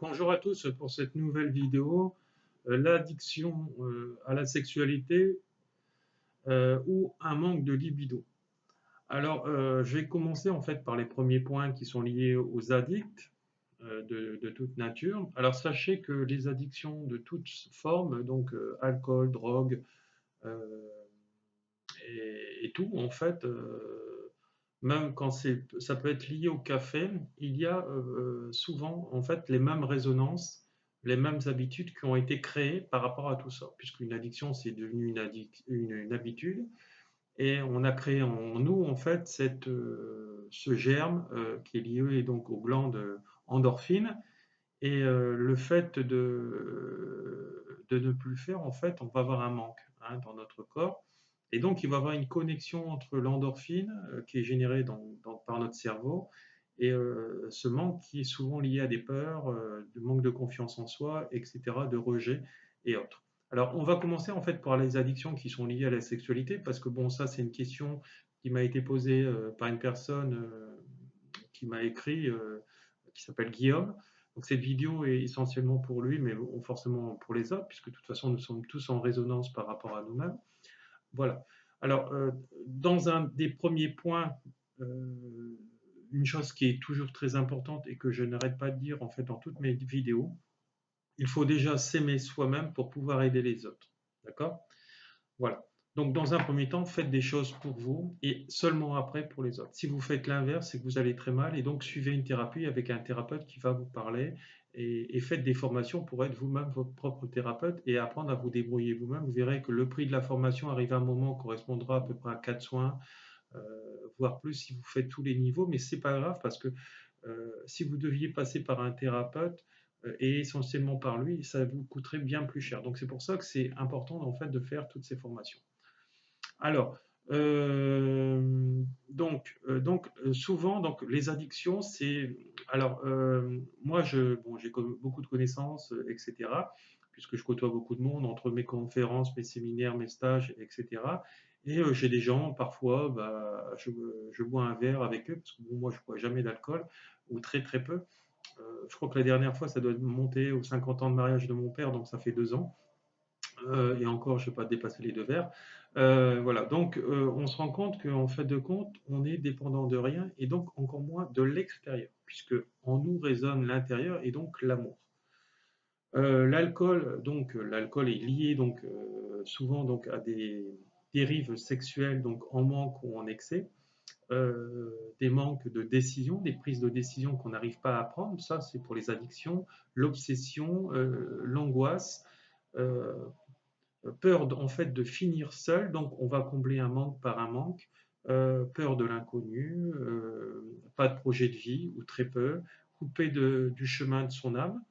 Bonjour à tous pour cette nouvelle vidéo, l'addiction à la sexualité ou un manque de libido. Alors, je vais commencer en fait par les premiers points qui sont liés aux addicts de toute nature. Alors, sachez que les addictions de toutes formes, donc alcool, drogue euh, et tout, en fait, même quand ça peut être lié au café, il y a souvent en fait les mêmes résonances, les mêmes habitudes qui ont été créées par rapport à tout ça, puisqu'une addiction c'est devenu une habitude, et on a créé en nous en fait ce germe qui est lié donc aux glandes endorphines, et le fait de ne plus le faire, en fait, on va avoir un manque dans notre corps. Et donc, il va y avoir une connexion entre l'endorphine qui est générée par notre cerveau et ce manque qui est souvent lié à des peurs, de manque de confiance en soi, etc., de rejet et autres. Alors, on va commencer en fait par les addictions qui sont liées à la sexualité, parce que bon, ça, c'est une question qui m'a été posée par une personne qui m'a écrit, qui s'appelle Guillaume. Donc cette vidéo est essentiellement pour lui, mais forcément pour les autres, puisque de toute façon nous sommes tous en résonance par rapport à nous-mêmes. Voilà. Alors, dans un des premiers points, une chose qui est toujours très importante et que je n'arrête pas de dire en fait dans toutes mes vidéos, il faut déjà s'aimer soi-même pour pouvoir aider les autres. D'accord? Voilà. Donc, dans un premier temps, faites des choses pour vous et seulement après pour les autres. Si vous faites l'inverse, c'est que vous allez très mal et donc suivez une thérapie avec un thérapeute qui va vous parler et faites des formations pour être vous-même votre propre thérapeute et apprendre à vous débrouiller vous-même. Vous verrez que le prix de la formation arrive à un moment correspondra à peu près à 4 soins, euh, voire plus si vous faites tous les niveaux, mais c'est pas grave parce que si vous deviez passer par un thérapeute et essentiellement par lui, ça vous coûterait bien plus cher. Donc c'est pour ça que c'est important en fait de faire toutes ces formations. Alors, souvent, donc, les addictions, c'est. Alors, moi, bon, j'ai beaucoup de connaissances, etc., puisque je côtoie beaucoup de monde entre mes conférences, mes séminaires, mes stages, etc. Et j'ai des gens, parfois, bah, je bois un verre avec eux, parce que bon, moi, je ne bois jamais d'alcool, ou très très peu. Je crois que la dernière fois, ça doit monter aux 50 ans de mariage de mon père, donc ça fait 2 ans. Et encore, je ne vais pas dépasser les 2 verres. Voilà, donc on se rend compte qu'en fait de compte, on est dépendant de rien et donc encore moins de l'extérieur, puisque en nous résonne l'intérieur et donc l'amour. L'alcool, donc l'alcool est lié donc souvent donc à des dérives sexuelles donc en manque ou en excès, des manques de décision, des prises de décision qu'on n'arrive pas à prendre. Ça, c'est pour les addictions, l'obsession, l'angoisse. euh, Peur en fait de finir seul, donc on va combler un manque par un manque, peur de l'inconnu, pas de projet de vie ou très peu, coupé du chemin de son âme,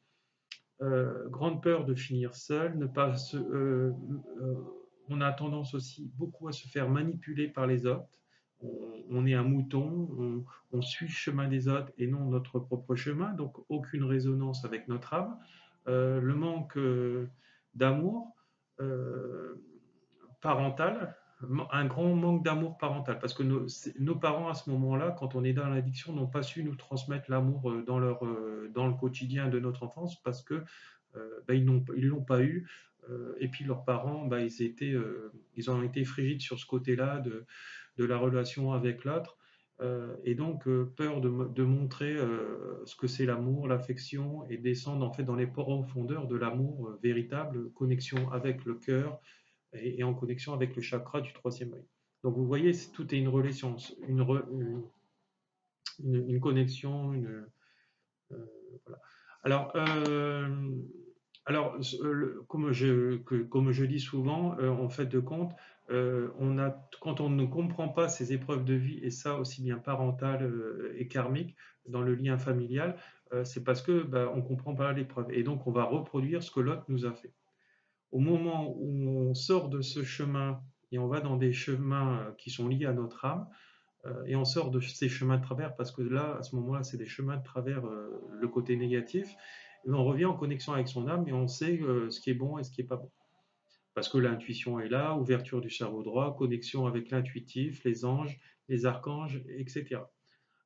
grande peur de finir seul, ne pas euh, on a tendance aussi beaucoup à se faire manipuler par les autres. On est un mouton, on suit le chemin des autres et non notre propre chemin, donc aucune résonance avec notre âme. Le manque d'amour, euh, parental, un grand manque d'amour parental, parce que nos parents à ce moment-là, quand on est dans l'addiction, n'ont pas su nous transmettre l'amour dans le quotidien de notre enfance, parce que bah, ils l'ont pas eu, et puis leurs parents, bah, ils ont été frigides sur ce côté-là de la relation avec l'autre. Et donc peur de montrer ce que c'est l'amour, l'affection et descendre en fait dans les profondeurs de l'amour véritable, connexion avec le cœur, et en connexion avec le chakra du troisième œil. Donc vous voyez, tout est une relation, une connexion, euh, voilà. Alors, comme je dis souvent, en fait de compte, quand on ne comprend pas ces épreuves de vie, et ça aussi bien parentales et karmiques, dans le lien familial, c'est parce que bah, on ne comprend pas l'épreuve. Et donc on va reproduire ce que l'autre nous a fait. Au moment où on sort de ce chemin et on va dans des chemins qui sont liés à notre âme, et on sort de ces chemins de travers, parce que là, à ce moment-là, c'est des chemins de travers, le côté négatif, et on revient en connexion avec son âme et on sait ce qui est bon et ce qui n'est pas bon. Parce que l'intuition est là, ouverture du cerveau droit, connexion avec l'intuitif, les anges, les archanges, etc.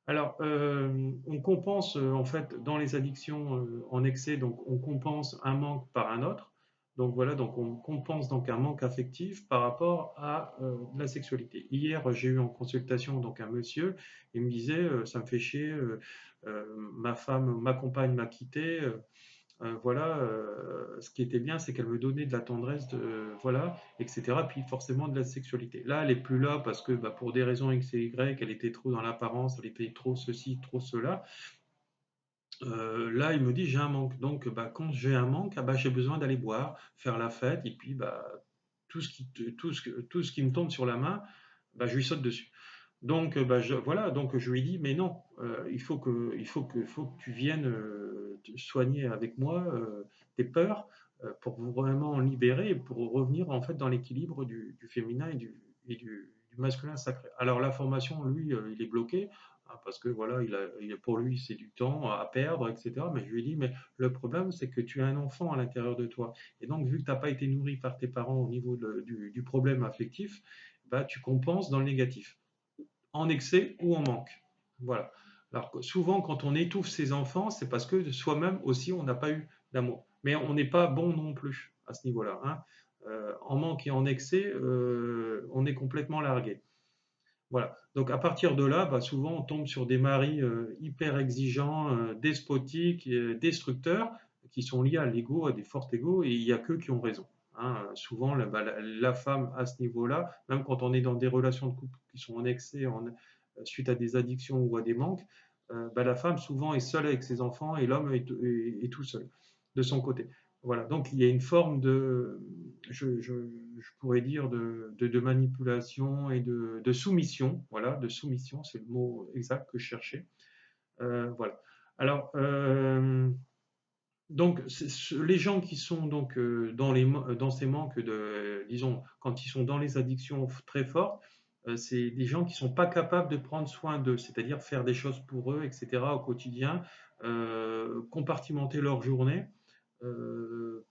Alors, on compense en fait dans les addictions en excès, donc on compense un manque par un autre. Donc voilà, donc on compense donc un manque affectif par rapport à la sexualité. Hier, j'ai eu en consultation donc un monsieur, il me disait ça me fait chier, ma femme, ma compagne m'a quitté, voilà, ce qui était bien, c'est qu'elle me donnait de la tendresse, voilà, etc. Puis forcément de la sexualité. Là, elle est plus là parce que bah, pour des raisons X et Y, elle était trop dans l'apparence, elle était trop ceci, trop cela. Là, il me dit j'ai un manque. Donc, bah, quand j'ai un manque, ah, bah, j'ai besoin d'aller boire, faire la fête, et puis bah, tout ce qui me tombe sur la main, bah, je lui saute dessus. Donc, bah, voilà, donc je lui dis, mais non, faut que tu viennes te soigner avec moi tes peurs pour vraiment en libérer et pour revenir en fait dans l'équilibre du féminin du masculin sacré. Alors la formation, lui, il est bloqué hein, parce que voilà, pour lui, c'est du temps à perdre, etc. Mais je lui dis, mais le problème, c'est que tu as un enfant à l'intérieur de toi. Et donc, vu que tu n'as pas été nourri par tes parents au niveau du problème affectif, bah, tu compenses dans le négatif en excès ou en manque. Voilà. Alors souvent, quand on étouffe ses enfants, c'est parce que soi-même aussi, on n'a pas eu d'amour. Mais on n'est pas bon non plus à ce niveau-là. Hein. En manque et en excès, on est complètement largué. Voilà. Donc à partir de là, bah, souvent on tombe sur des maris hyper exigeants, despotiques, destructeurs, qui sont liés à l'ego, à des forts égos, et il n'y a qu'eux qui ont raison. Hein. Souvent, bah, la femme à ce niveau-là, même quand on est dans des relations de couple qui sont en excès, suite à des addictions ou à des manques, bah, la femme souvent est seule avec ses enfants et l'homme est tout seul de son côté. Voilà, donc il y a une forme de, je pourrais dire, de manipulation et de soumission. Voilà, de soumission, c'est le mot exact que je cherchais. Voilà. Alors, donc, les gens qui sont donc dans ces manques de, disons, quand ils sont dans les addictions très fortes, c'est des gens qui sont pas capables de prendre soin d'eux, c'est-à-dire faire des choses pour eux, etc. au quotidien, compartimenter leur journée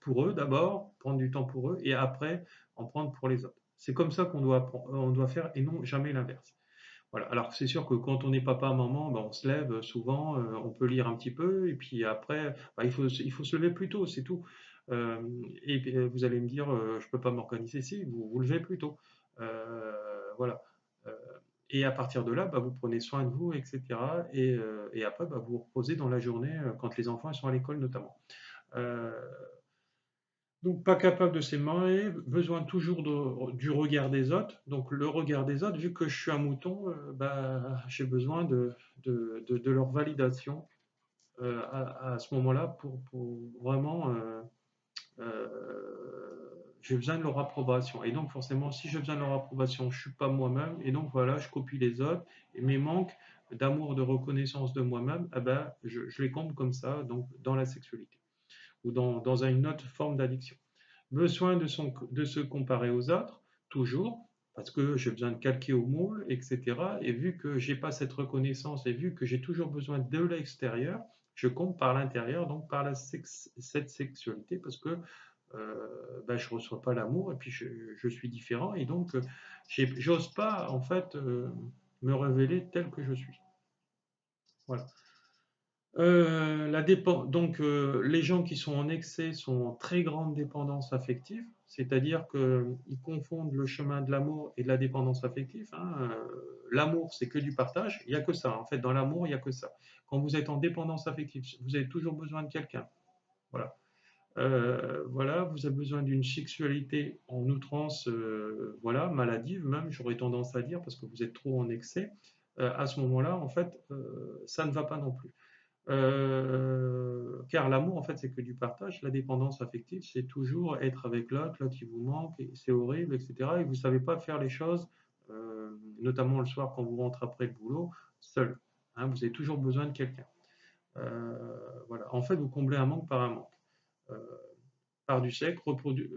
pour eux d'abord, prendre du temps pour eux et après en prendre pour les autres. C'est comme ça on doit faire et non jamais l'inverse. Voilà. Alors c'est sûr que quand on est papa, maman, ben, on se lève souvent, on peut lire un petit peu et puis après, ben, il faut se lever plus tôt, c'est tout. Euh, et puis, vous allez me dire, je peux pas m'organiser si, vous vous levez plus tôt. Voilà. Euh, et à partir de là, bah, vous prenez soin de vous, etc. Et après, bah, vous vous reposez dans la journée quand les enfants sont à l'école notamment. Euh, donc pas capable de s'aimer, besoin toujours du regard des autres. Donc le regard des autres, vu que je suis un mouton, bah, j'ai besoin de leur validation à ce moment-là pour vraiment, euh, j'ai besoin de leur approbation. Et donc forcément, si j'ai besoin de leur approbation, je suis pas moi-même. Et donc voilà, je copie les autres. Et mes manques d'amour, de reconnaissance de moi-même, eh ben, je les comble comme ça, donc dans la sexualité ou dans une autre forme d'addiction. Besoin de se comparer aux autres, toujours, parce que j'ai besoin de calquer au moule, etc. Et vu que j'ai pas cette reconnaissance et vu que j'ai toujours besoin de l'extérieur, je compte par l'intérieur, donc par cette sexualité, parce que ben, je reçois pas l'amour et puis je suis différent et donc j'ose pas en fait me révéler tel que je suis. Voilà. Donc, les gens qui sont en excès sont en très grande dépendance affective, c'est-à-dire qu'ils confondent le chemin de l'amour et de la dépendance affective. Hein. L'amour, c'est que du partage, il n'y a que ça. En fait, dans l'amour, il n'y a que ça. Quand vous êtes en dépendance affective, vous avez toujours besoin de quelqu'un. Voilà. Voilà, vous avez besoin d'une sexualité en outrance, voilà, maladive même, j'aurais tendance à dire, parce que vous êtes trop en excès. À ce moment-là, en fait, ça ne va pas non plus. Car l'amour, en fait, c'est que du partage. La dépendance affective, c'est toujours être avec l'autre, l'autre qui vous manque, et c'est horrible, etc. Et vous ne savez pas faire les choses, notamment le soir quand vous rentrez après le boulot, seul. Hein, vous avez toujours besoin de quelqu'un. Voilà. En fait, vous comblez un manque par un manque. Euh, par du sexe,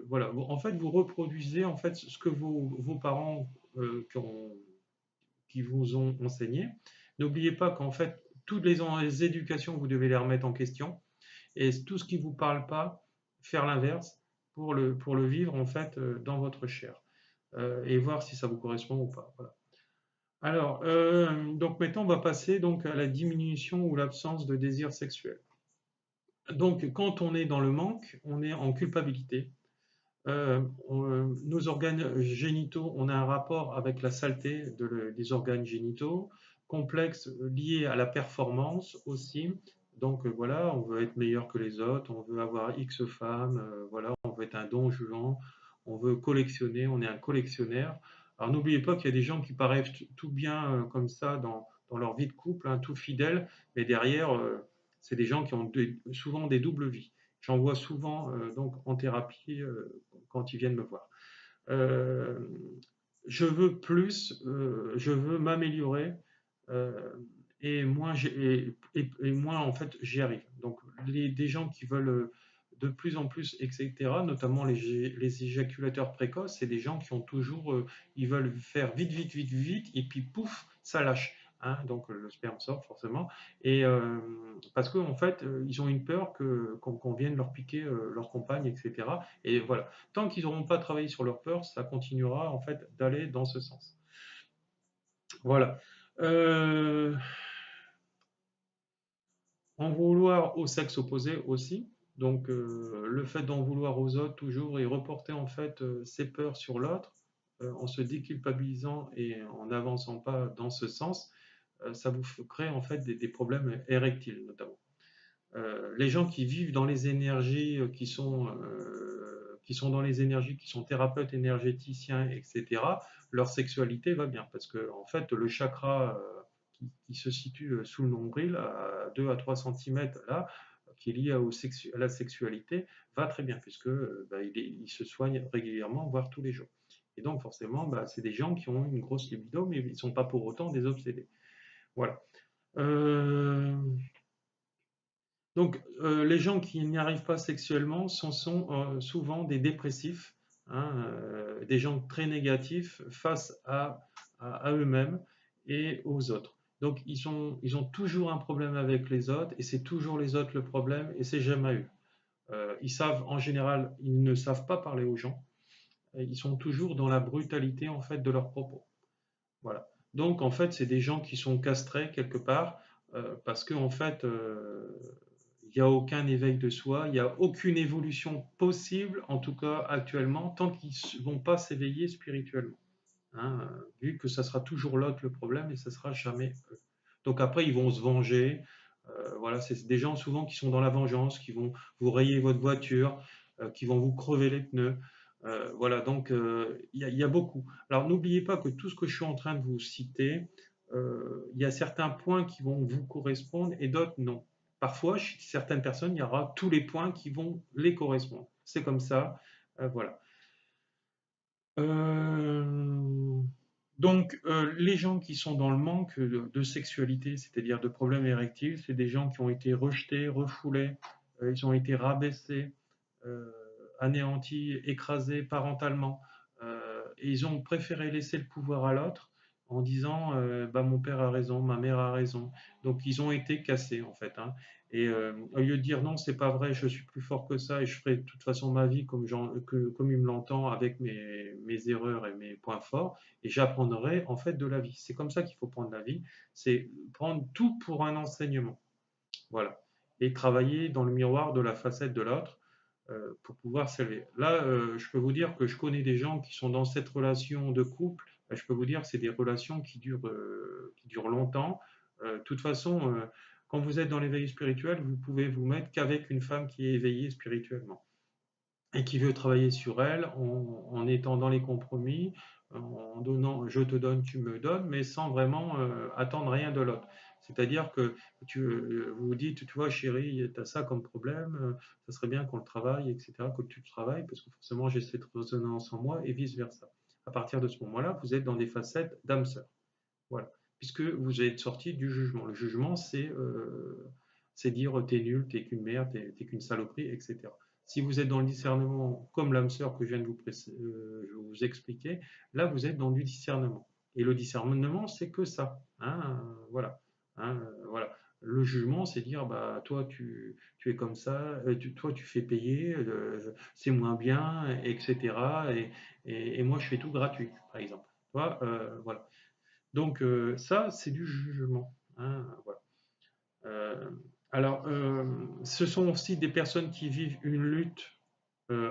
voilà. En fait, vous reproduisez en fait ce que vos parents qui vous ont enseigné. N'oubliez pas qu'en fait, toutes les éducations, vous devez les remettre en question. Et tout ce qui ne vous parle pas, faire l'inverse pour le vivre en fait dans votre chair. Et voir si ça vous correspond ou pas. Voilà. Alors, donc maintenant, on va passer donc à la diminution ou l'absence de désir sexuel. Donc, quand on est dans le manque, on est en culpabilité. Nos organes génitaux, on a un rapport avec la saleté des organes génitaux, complexe lié à la performance aussi. Donc voilà, on veut être meilleur que les autres, on veut avoir X femmes, voilà, on veut être un don juan, on veut collectionner, on est un collectionneur. Alors n'oubliez pas qu'il y a des gens qui paraissent tout bien comme ça dans leur vie de couple, hein, tout fidèles, mais derrière, c'est des gens qui ont souvent des doubles vies. J'en vois souvent donc en thérapie quand ils viennent me voir. Euh, je veux plus, je veux m'améliorer euh, et moins, et moins en fait j'y arrive. Donc des gens qui veulent de plus en plus, etc., notamment les éjaculateurs précoces, c'est des gens qui ont toujours, ils veulent faire vite, vite, vite, vite, et puis pouf, ça lâche. Hein, donc le sperme sort forcément, et parce qu'en fait, ils ont une peur qu'on vienne leur piquer leur compagne, etc. Et voilà, tant qu'ils n'auront pas travaillé sur leur peur, ça continuera en fait d'aller dans ce sens. Voilà. Euh, En vouloir au sexe opposé aussi. Donc le fait d'en vouloir aux autres toujours et reporter en fait ses peurs sur l'autre en se déculpabilisant et en n'avançant pas dans ce sens, ça vous crée en fait des problèmes érectiles notamment. Les gens qui vivent dans les énergies qui sont dans les énergies, qui sont thérapeutes énergéticiens, etc., leur sexualité va bien parce que en fait le chakra qui se situe sous le nombril à 2 à 3 cm là, qui est lié à la sexualité, va très bien puisque bah, il se soigne régulièrement, voire tous les jours. Et donc forcément, bah, c'est des gens qui ont une grosse libido, mais ils ne sont pas pour autant des obsédés. Voilà. Euh, donc, les gens qui n'y arrivent pas sexuellement sont souvent des dépressifs, hein, des gens très négatifs face à eux-mêmes et aux autres. Donc, ils ont toujours un problème avec les autres et c'est toujours les autres le problème et c'est jamais eux. Ils savent, en général, ils ne savent pas parler aux gens. Et ils sont toujours dans la brutalité en fait de leurs propos. Voilà. Donc, en fait, c'est des gens qui sont castrés quelque part parce qu'en en fait, il n'y a aucun éveil de soi, il n'y a aucune évolution possible, en tout cas actuellement, tant qu'ils ne vont pas s'éveiller spirituellement. Hein, vu que ça sera toujours l'autre le problème et ce sera jamais eux. Donc après, ils vont se venger. Voilà, c'est des gens souvent qui sont dans la vengeance, qui vont vous rayer votre voiture, qui vont vous crever les pneus. Voilà, donc il y a beaucoup. Alors n'oubliez pas que tout ce que je suis en train de vous citer, il y a certains points qui vont vous correspondre et d'autres non. Parfois, chez certaines personnes, il y aura tous les points qui vont les correspondre. C'est comme ça. Voilà. Euh, donc, les gens qui sont dans le manque de sexualité, c'est-à-dire de problèmes érectiles, c'est des gens qui ont été rejetés, refoulés, ils ont été rabaissés, euh, anéantis, écrasés parentalement, et ils ont préféré laisser le pouvoir à l'autre en disant bah, mon père a raison, ma mère a raison. Donc ils ont été cassés en fait. Hein. Et au lieu de dire non, c'est pas vrai, je suis plus fort que ça et je ferai de toute façon ma vie comme il me l'entend avec mes erreurs et mes points forts et j'apprendrai en fait de la vie. C'est comme ça qu'il faut prendre la vie, c'est prendre tout pour un enseignement. Voilà. Et travailler dans le miroir de la facette de l'autre pour pouvoir s'élever. Là, je peux vous dire que je connais des gens qui sont dans cette relation de couple. Je peux vous dire que c'est des relations qui durent longtemps. De toute façon, quand vous êtes dans l'éveil spirituel, vous pouvez vous mettre qu'avec une femme qui est éveillée spirituellement et qui veut travailler sur elle en étant dans les compromis, en donnant je te donne, tu me donnes, mais sans vraiment attendre rien de l'autre. C'est-à-dire que vous vous dites, tu vois, chérie, tu as ça comme problème, ça serait bien qu'on le travaille, etc., que tu le travailles, parce que forcément j'ai cette résonance en moi, et vice-versa. À partir de ce moment-là, vous êtes dans des facettes d'âme-sœur. Voilà. Puisque vous êtes sorti du jugement. Le jugement, c'est dire t'es nul, t'es qu'une merde, t'es qu'une saloperie, etc. Si vous êtes dans le discernement, comme l'âme sœur que je viens de vous expliquer, là vous êtes dans du discernement. Et le discernement, c'est que ça. Hein, voilà. Hein, voilà. Le jugement, c'est dire bah toi tu es comme ça, toi tu fais payer, c'est moins bien, etc. Et moi je fais tout gratuit, par exemple. Voilà. Donc ça, c'est du jugement, hein, voilà. Euh, alors, ce sont aussi des personnes qui vivent une lutte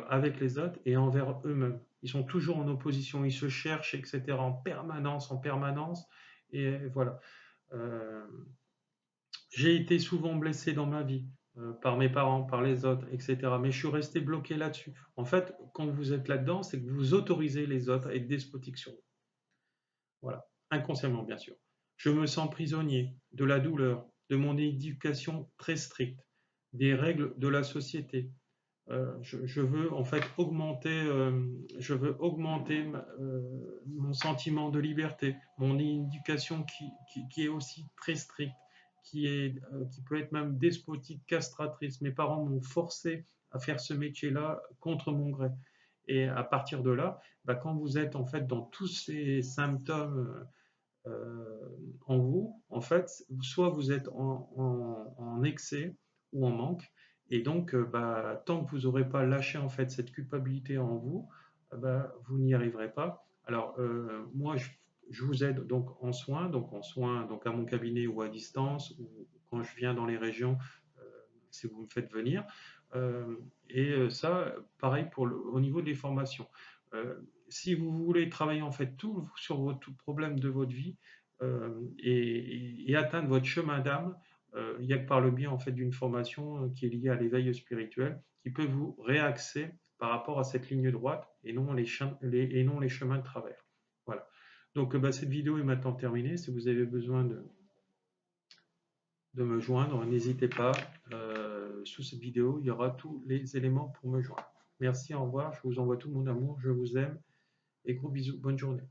avec les autres et envers eux-mêmes. Ils sont toujours en opposition, ils se cherchent, etc., en permanence, en permanence. Et voilà. Euh, j'ai été souvent blessé dans ma vie, par mes parents, par les autres, etc. Mais je suis resté bloqué là-dessus. En fait, quand vous êtes là-dedans, c'est que vous autorisez les autres à être despotiques sur vous. Voilà, inconsciemment bien sûr. Je me sens prisonnier de la douleur, de mon éducation très stricte, des règles de la société. Je veux en fait augmenter mon sentiment de liberté, mon éducation qui est aussi très stricte, qui peut être même despotique, castratrice. Mes parents m'ont forcé à faire ce métier-là contre mon gré. Et à partir de là, bah, quand vous êtes en fait dans tous ces symptômes en vous, en fait, soit vous êtes en excès ou en manque, et donc bah, tant que vous n'aurez pas lâché en fait cette culpabilité en vous, bah, vous n'y arriverez pas. Alors moi, je vous aide donc en soins, donc à mon cabinet ou à distance, ou quand je viens dans les régions, euh, si vous me faites venir. Euh, et ça, pareil au niveau des formations. Euh, si vous voulez travailler en fait tout sur tout problème de votre vie et atteindre votre chemin d'âme, il n'y a que par le biais en fait d'une formation qui est liée à l'éveil spirituel, qui peut vous réaxer par rapport à cette ligne droite et non et non les chemins de travers. Voilà. Donc bah, cette vidéo est maintenant terminée. Si vous avez besoin de me joindre, n'hésitez pas. Sous cette vidéo, il y aura tous les éléments pour me joindre. Merci, au revoir. Je vous envoie tout mon amour. Je vous aime et gros bisous. Bonne journée.